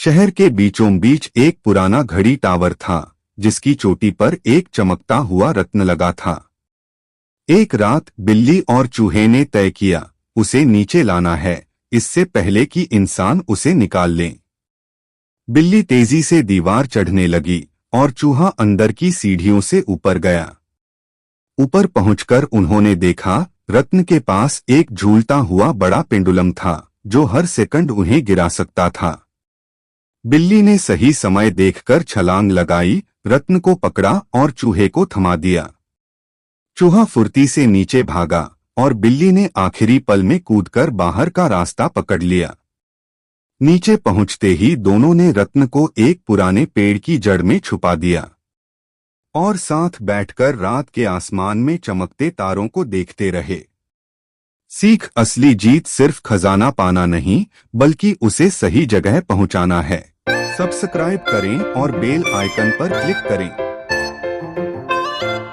शहर के बीचों बीच एक पुराना घड़ी टावर था, जिसकी चोटी पर एक चमकता हुआ रत्न लगा था। एक रात बिल्ली और चूहे ने तय किया, उसे नीचे लाना है, इससे पहले कि इंसान उसे निकाल लें। बिल्ली तेजी से दीवार चढ़ने लगी और चूहा अंदर की सीढ़ियों से ऊपर गया। ऊपर पहुंचकर उन्होंने देखा, रत्न के पास एक झूलता हुआ बड़ा पेंडुलम था, जो हर सेकंड उन्हें गिरा सकता था। बिल्ली ने सही समय देखकर छलांग लगाई, रत्न को पकड़ा और चूहे को थमा दिया। चूहा फुर्ती से नीचे भागा और बिल्ली ने आखिरी पल में कूदकर बाहर का रास्ता पकड़ लिया। नीचे पहुंचते ही दोनों ने रत्न को एक पुराने पेड़ की जड़ में छुपा दिया और साथ बैठकर रात के आसमान में चमकते तारों को देखते रहे। सीख: असली जीत सिर्फ खजाना पाना नहीं, बल्कि उसे सही जगह पहुंचाना है। सब्सक्राइब करें और बेल आइकन पर क्लिक करें।